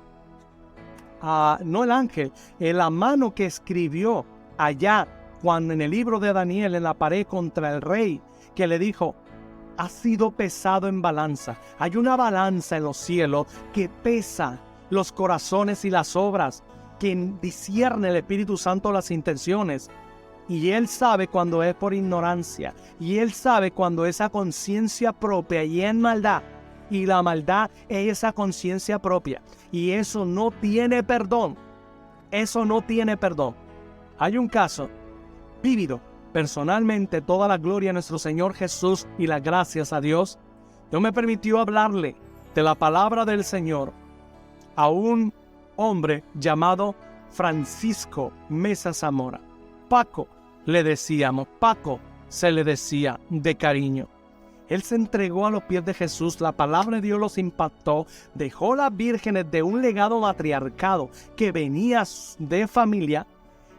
no el ángel, la mano que escribió allá, cuando en el libro de Daniel, en la pared contra el rey, que le dijo, ha sido pesado en balanza. Hay una balanza en los cielos que pesa los corazones y las obras, que discierne el Espíritu Santo las intenciones. Y Él sabe cuando es por ignorancia. Y Él sabe cuando esa conciencia propia y en maldad. Y la maldad es esa conciencia propia. Y eso no tiene perdón. Eso no tiene perdón. Hay un caso vívido. Personalmente, toda la gloria a nuestro Señor Jesús y las gracias a Dios. Dios me permitió hablarle de la palabra del Señor a un hombre llamado Francisco Mesa Zamora. Paco le decíamos, Paco se le decía de cariño. Él se entregó a los pies de Jesús, la palabra de Dios los impactó, dejó las vírgenes de un legado matriarcado que venía de familia.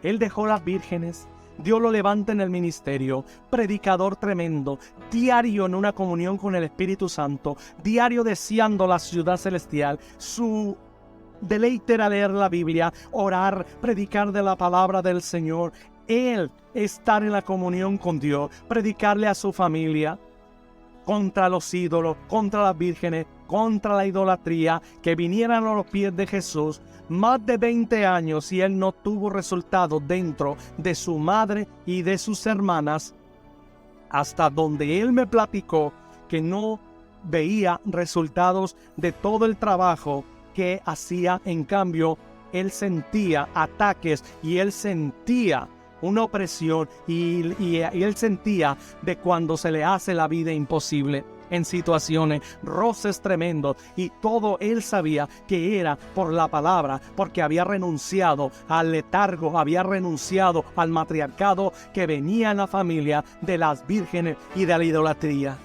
Él dejó las vírgenes. Dios lo levanta en el ministerio, predicador tremendo, diario en una comunión con el Espíritu Santo, diario deseando la ciudad celestial. Su deleite era leer la Biblia, orar, predicar de la palabra del Señor. Él estar en la comunión con Dios, predicarle a su familia contra los ídolos, contra las vírgenes. contra la idolatría, que vinieran a los pies de Jesús. Más de 20 años y él no tuvo resultado dentro de su madre y de sus hermanas, hasta donde él me platicó que no veía resultados de todo el trabajo que hacía. En cambio, él sentía ataques y él sentía una opresión y él sentía de cuando se le hace la vida imposible en situaciones, roces tremendos, y todo él sabía que era por la palabra, porque había renunciado al letargo, había renunciado al matriarcado que venía en la familia de las vírgenes y de la idolatría.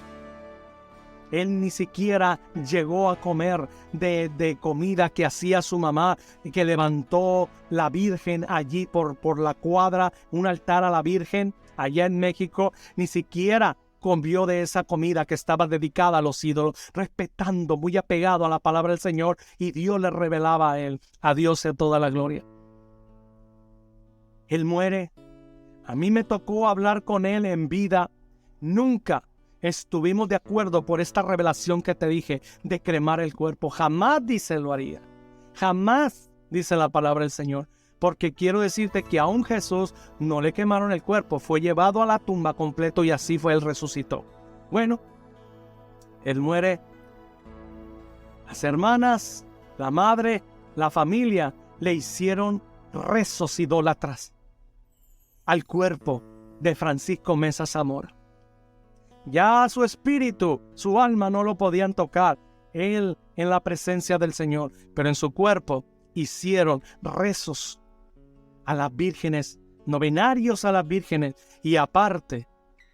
Él ni siquiera llegó a comer de comida que hacía su mamá, que levantó la Virgen allí por la cuadra, un altar a la Virgen allá en México. Ni siquiera comió de esa comida que estaba dedicada a los ídolos, respetando, muy apegado a la palabra del Señor, y Dios le revelaba a él. A Dios sea toda la gloria. Él muere. A mí me tocó hablar con él en vida. Nunca estuvimos de acuerdo por esta revelación que te dije de cremar el cuerpo. Jamás, dice, lo haría. Jamás, dice la palabra del Señor. Porque quiero decirte que aún Jesús no le quemaron el cuerpo. Fue llevado a la tumba completo y así fue, él resucitó. Bueno, él muere. Las hermanas, la madre, la familia le hicieron rezos idólatras al cuerpo de Francisco Meza Zamora. Ya su espíritu, su alma no lo podían tocar, él en la presencia del Señor, pero en su cuerpo hicieron rezos a las vírgenes, novenarios a las vírgenes, y aparte,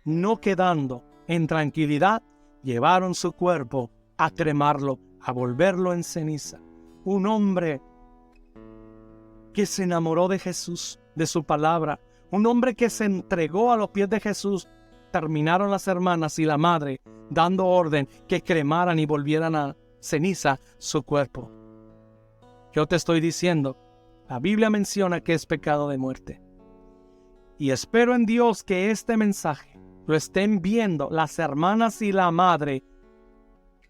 no quedando en tranquilidad, llevaron su cuerpo a cremarlo, a volverlo en ceniza. Un hombre que se enamoró de Jesús, de su palabra, un hombre que se entregó a los pies de Jesús. Terminaron las hermanas y la madre dando orden que cremaran y volvieran a ceniza su cuerpo. Yo te estoy diciendo, la Biblia menciona que es pecado de muerte. Y espero en Dios que este mensaje lo estén viendo las hermanas y la madre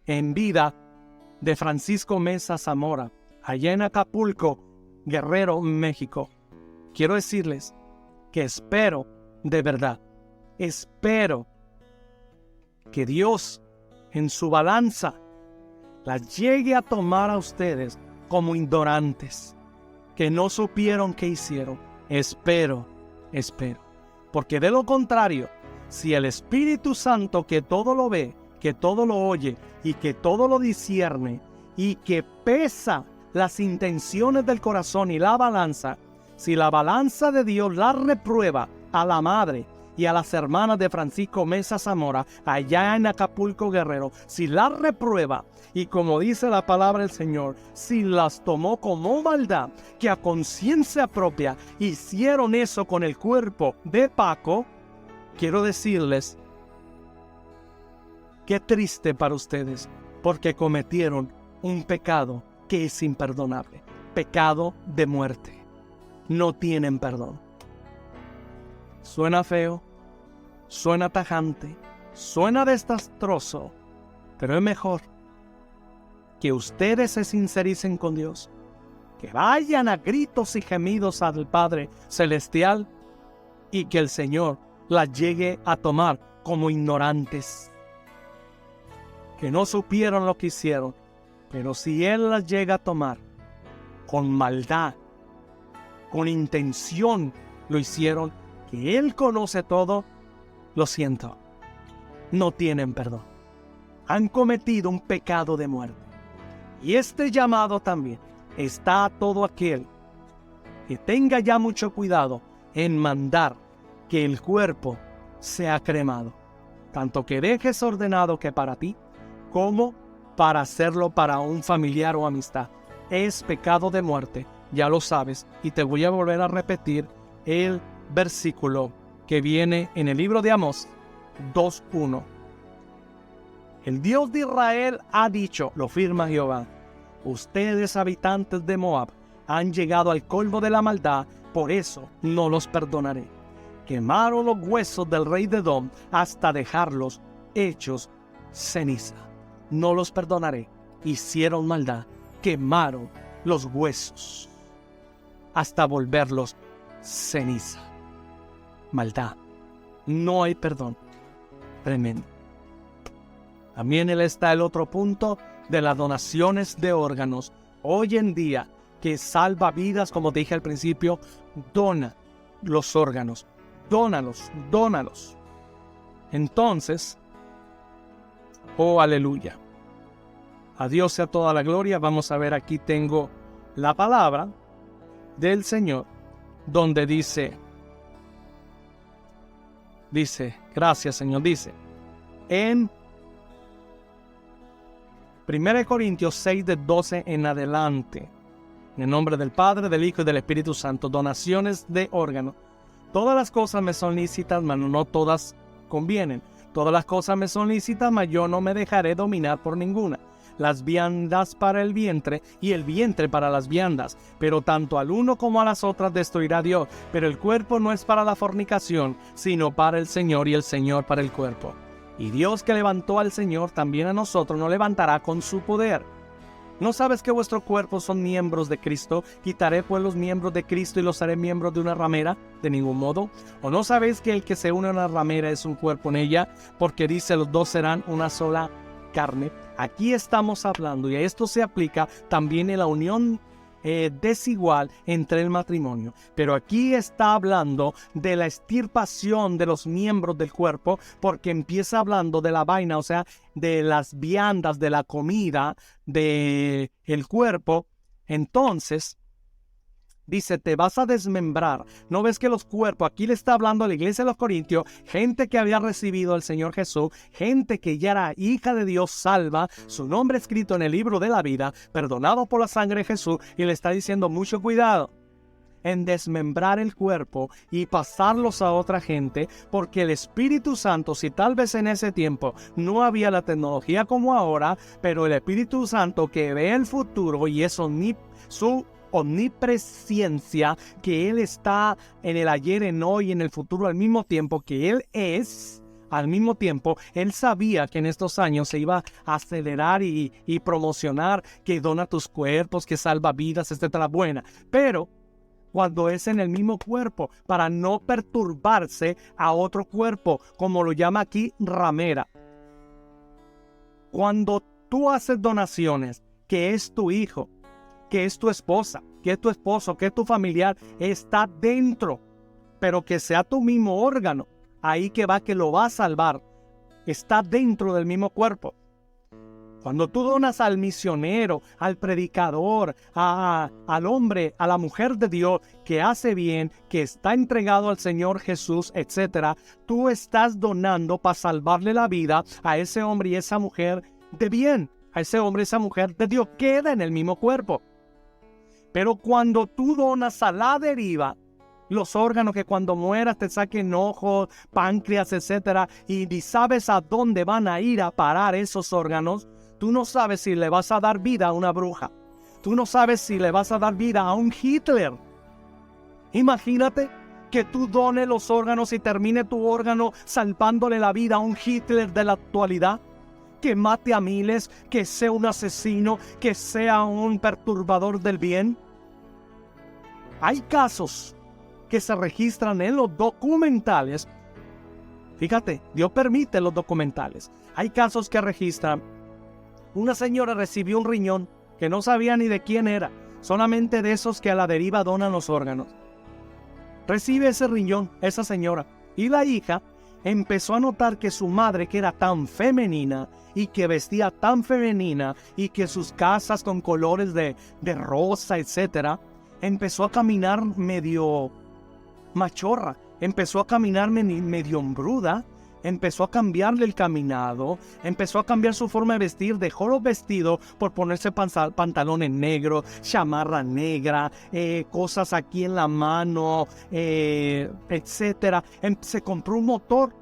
en vida de Francisco Meza Zamora, allá en Acapulco, Guerrero, México. Quiero decirles que espero de verdad, espero que Dios en su balanza las llegue a tomar a ustedes como ignorantes, que no supieron qué hicieron. Espero. Porque de lo contrario, si el Espíritu Santo, que todo lo ve, que todo lo oye y que todo lo discierne y que pesa las intenciones del corazón y la balanza, si la balanza de Dios la reprueba a la madre y a las hermanas de Francisco Meza Zamora, allá en Acapulco, Guerrero, si la reprueba, y como dice la palabra del Señor, si las tomó como maldad, que a conciencia propia hicieron eso con el cuerpo de Paco, quiero decirles, qué triste para ustedes, porque cometieron un pecado que es imperdonable, pecado de muerte. No tienen perdón. Suena feo, suena tajante, suena desastroso, pero es mejor que ustedes se sincericen con Dios, que vayan a gritos y gemidos al Padre Celestial y que el Señor las llegue a tomar como ignorantes, que no supieron lo que hicieron, pero si Él las llega a tomar con maldad, con intención lo hicieron, que Él conoce todo, lo siento, no tienen perdón. Han cometido un pecado de muerte. Y este llamado también está a todo aquel que tenga ya mucho cuidado en mandar que el cuerpo sea cremado, tanto que dejes ordenado que para ti, como para hacerlo para un familiar o amistad. Es pecado de muerte, ya lo sabes, y te voy a volver a repetir el versículo que viene en el libro de Amós 2:1. El Dios de Israel ha dicho, lo firma Jehová: ustedes, habitantes de Moab, han llegado al colmo de la maldad, por eso no los perdonaré. Quemaron los huesos del rey de Edom hasta dejarlos hechos ceniza. No los perdonaré. hicieron maldad, quemaron los huesos hasta volverlos ceniza. Maldad. No hay perdón. Tremendo. También está el otro punto de las donaciones de órganos. Hoy en día, que salva vidas, como te dije al principio, dona los órganos. Dónalos. Entonces, oh aleluya. A Dios sea toda la gloria. Vamos a ver, aquí tengo la palabra del Señor, donde dice, gracias Señor, dice, en 1 Corintios 6, de 12 en adelante, en el nombre del Padre, del Hijo y del Espíritu Santo, donaciones de órganos. Todas las cosas me son lícitas, mas no todas convienen. Todas las cosas me son lícitas, mas yo no me dejaré dominar por ninguna. Las viandas para el vientre y el vientre para las viandas, pero tanto al uno como a las otras destruirá Dios. Pero el cuerpo no es para la fornicación, sino para el Señor, y el Señor para el cuerpo. Y Dios, que levantó al Señor, también a nosotros nos levantará con su poder. ¿No sabes que vuestros cuerpos son miembros de Cristo? ¿Quitaré pues los miembros de Cristo y los haré miembros de una ramera? De ningún modo. ¿O no sabéis que el que se une a una ramera es un cuerpo en ella? Porque dice, los dos serán una sola carne. Aquí estamos hablando, y a esto se aplica también en la unión desigual entre el matrimonio. Pero aquí está hablando de la extirpación de los miembros del cuerpo, porque empieza hablando de la vaina, o sea, de las viandas, de la comida, del cuerpo. Entonces, dice, te vas a desmembrar. ¿No ves que los cuerpos, aquí le está hablando a la iglesia de los Corintios, gente que había recibido al Señor Jesús, gente que ya era hija de Dios, salva, su nombre escrito en el libro de la vida, perdonado por la sangre de Jesús, y le está diciendo mucho cuidado en desmembrar el cuerpo y pasarlos a otra gente, porque el Espíritu Santo, si tal vez en ese tiempo no había la tecnología como ahora, pero el Espíritu Santo que ve el futuro y es su omnipresencia, que Él está en el ayer, en hoy, en el futuro al mismo tiempo, que Él es al mismo tiempo, Él sabía que en estos años se iba a acelerar y promocionar que dona tus cuerpos, que salva vidas, etcétera, buena. Pero cuando es en el mismo cuerpo, para no perturbarse a otro cuerpo, como lo llama aquí ramera. Cuando tú haces donaciones, que es tu hijo, que es tu esposa, que es tu esposo, que es tu familiar, está dentro, pero que sea tu mismo órgano, ahí que lo va a salvar, está dentro del mismo cuerpo. Cuando tú donas al misionero, al predicador, al hombre, a la mujer de Dios que hace bien, que está entregado al Señor Jesús, etc., tú estás donando para salvarle la vida a ese hombre y esa mujer de bien, a ese hombre y esa mujer de Dios, queda en el mismo cuerpo. Pero cuando tú donas a la deriva, los órganos que cuando mueras te saquen ojos, páncreas, etcétera, y ni sabes a dónde van a ir a parar esos órganos, tú no sabes si le vas a dar vida a una bruja. Tú no sabes si le vas a dar vida a un Hitler. Imagínate que tú dones los órganos y termine tu órgano salvándole la vida a un Hitler de la actualidad. Que mate a miles, que sea un asesino, que sea un perturbador del bien. Hay casos que se registran en los documentales. Fíjate, Dios permite los documentales. Hay casos que registran. Una señora recibió un riñón que no sabía ni de quién era, solamente de esos que a la deriva donan los órganos. Recibe ese riñón, esa señora, y la hija empezó a notar que su madre, que era tan femenina y que vestía tan femenina y que sus casas con colores de rosa, etcétera, empezó a caminar medio machorra, empezó a caminar medio hombruda, empezó a cambiarle el caminado, empezó a cambiar su forma de vestir, dejó los vestidos por ponerse pantalones negros, chamarra negra, cosas aquí en la mano, etcétera. Se compró un motor.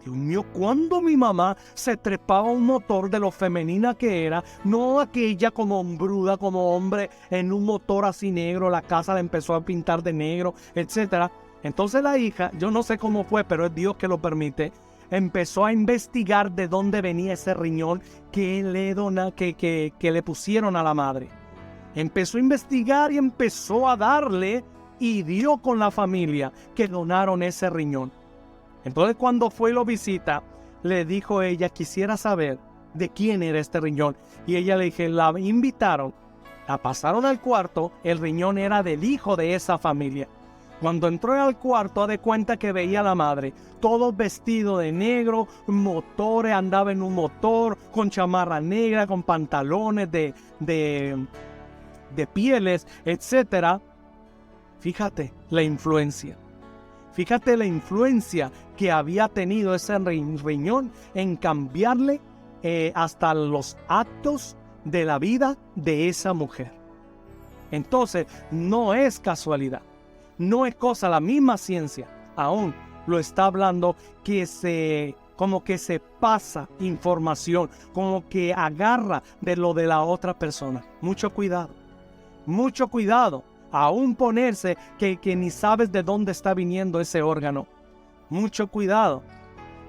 Dios mío, cuando mi mamá se trepaba un motor de lo femenina que era, no aquella como hombruda, como hombre, en un motor así negro, la casa la empezó a pintar de negro, etcétera. Entonces la hija, yo no sé cómo fue, pero es Dios que lo permite, empezó a investigar de dónde venía ese riñón que le pusieron a la madre. Empezó a investigar y empezó a darle y dio con la familia que donaron ese riñón. Entonces cuando fue y lo visita, le dijo ella, quisiera saber de quién era este riñón. Y ella le dije, la invitaron, la pasaron al cuarto, el riñón era del hijo de esa familia. Cuando entró al cuarto, de cuenta que veía a la madre, todo vestido de negro, motores, andaba en un motor, con chamarra negra, con pantalones de pieles, etcétera. Fíjate la influencia. Fíjate la influencia que había tenido ese riñón en cambiarle hasta los actos de la vida de esa mujer. Entonces, no es casualidad. No es cosa, la misma ciencia aún lo está hablando, como que se pasa información, como que agarra de lo de la otra persona. Mucho cuidado, aún ponerse que ni sabes de dónde está viniendo ese órgano. Mucho cuidado,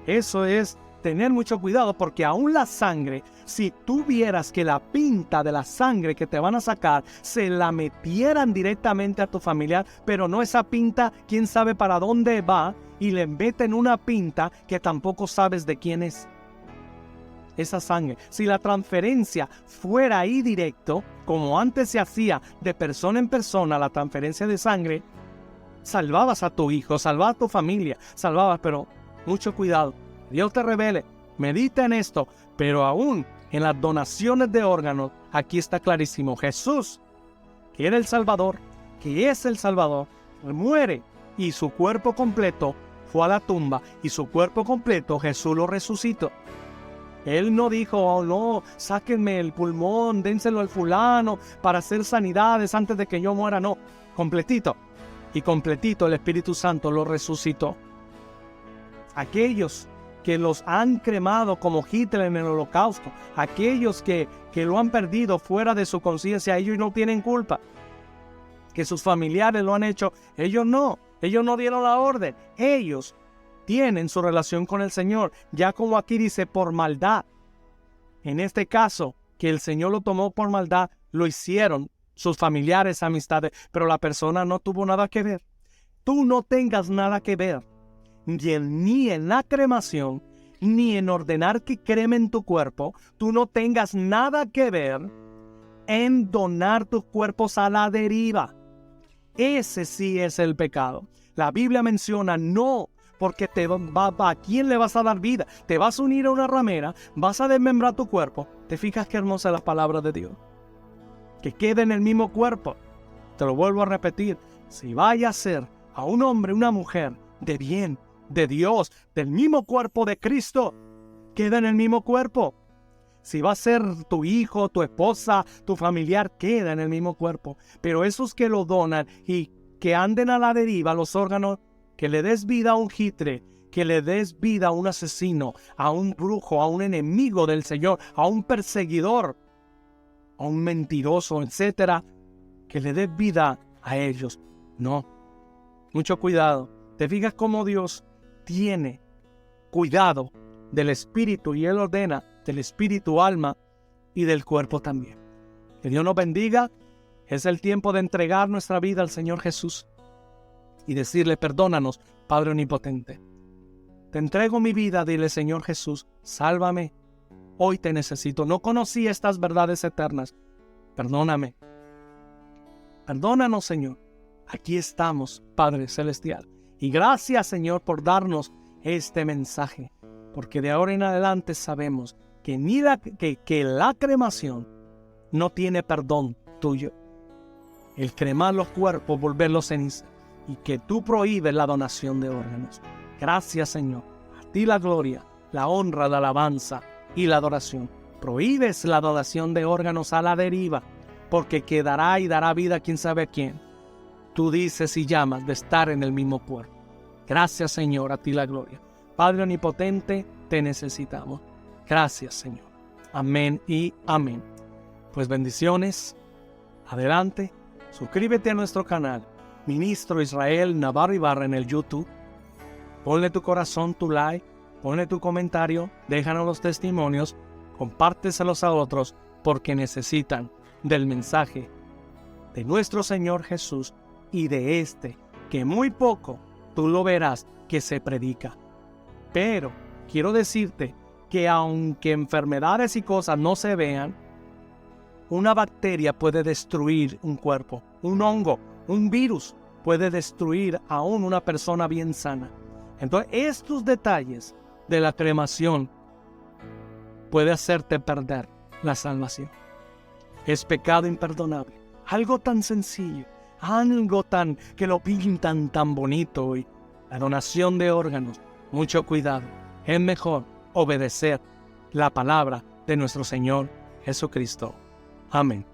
eso es tener mucho cuidado, porque aún la sangre, si tú vieras que la pinta de la sangre que te van a sacar, se la metieran directamente a tu familiar, pero no esa pinta, quién sabe para dónde va, y le meten una pinta que tampoco sabes de quién es. Esa sangre, si la transferencia fuera ahí directo, como antes se hacía de persona en persona, la transferencia de sangre, salvabas a tu hijo, salvabas a tu familia, pero mucho cuidado. Dios te revele, medita en esto, pero aún en las donaciones de órganos, aquí está clarísimo. Jesús, que era el Salvador, que es el Salvador, muere y su cuerpo completo fue a la tumba y su cuerpo completo Jesús lo resucitó. Él no dijo, oh no, sáquenme el pulmón, dénselo al fulano para hacer sanidades antes de que yo muera. No, completito. Y completito el Espíritu Santo lo resucitó. Aquellos que los han cremado como Hitler en el Holocausto, aquellos que lo han perdido fuera de su conciencia, ellos no tienen culpa. Que sus familiares lo han hecho, ellos no dieron la orden. Ellos tienen su relación con el Señor, ya como aquí dice, por maldad. En este caso, que el Señor lo tomó por maldad, lo hicieron sus familiares, amistades, pero la persona no tuvo nada que ver. Tú no tengas nada que ver, ni en la cremación, ni en ordenar que cremen tu cuerpo. Tú no tengas nada que ver en donar tus cuerpos a la deriva. Ese sí es el pecado. La Biblia menciona no, porque ¿a quién le vas a dar vida? Te vas a unir a una ramera, vas a desmembrar tu cuerpo. ¿Te fijas qué hermosa es la palabra de Dios? Que quede en el mismo cuerpo. Te lo vuelvo a repetir. Si vaya a ser a un hombre, una mujer de bien, de Dios, del mismo cuerpo de Cristo, queda en el mismo cuerpo. Si va a ser tu hijo, tu esposa, tu familiar, queda en el mismo cuerpo. Pero esos que lo donan y que anden a la deriva los órganos, que le des vida a un Hitler, que le des vida a un asesino, a un brujo, a un enemigo del Señor, a un perseguidor, a un mentiroso, etcétera, que le des vida a ellos. No. Mucho cuidado. ¿Te fijas cómo Dios tiene cuidado del espíritu y Él ordena del espíritu, alma y del cuerpo también? Que Dios nos bendiga. Es el tiempo de entregar nuestra vida al Señor Jesús y decirle, perdónanos, Padre Omnipotente. Te entrego mi vida, dile, Señor Jesús, sálvame. Hoy te necesito. No conocí estas verdades eternas. Perdóname. Perdónanos, Señor. Aquí estamos, Padre Celestial. Y gracias, Señor, por darnos este mensaje. Porque de ahora en adelante sabemos que la cremación no tiene perdón tuyo. El cremar los cuerpos, volverlos ceniza. Y que tú prohíbes la donación de órganos. Gracias, Señor. A ti la gloria, la honra, la alabanza y la adoración. Prohíbes la donación de órganos a la deriva, porque quedará y dará vida a quién sabe a quién. Tú dices y llamas de estar en el mismo cuerpo. Gracias, Señor, a ti la gloria. Padre Omnipotente, te necesitamos. Gracias, Señor. Amén y amén. Pues bendiciones. Adelante. Suscríbete a nuestro canal, Ministro Israel Navarro Ibarra, en el YouTube. Ponle tu corazón, tu like, pone tu comentario, déjanos los testimonios, compárteselos a otros porque necesitan del mensaje de nuestro Señor Jesús y de que muy poco tú lo verás que se predica. Pero quiero decirte que aunque enfermedades y cosas no se vean, una bacteria puede destruir un cuerpo, un hongo, un virus puede destruir aún una persona bien sana. Entonces, estos detalles de la cremación puede hacerte perder la salvación. Es pecado imperdonable. Algo tan sencillo, algo tan que lo pintan tan bonito hoy. La donación de órganos, mucho cuidado. Es mejor obedecer la palabra de nuestro Señor Jesucristo. Amén.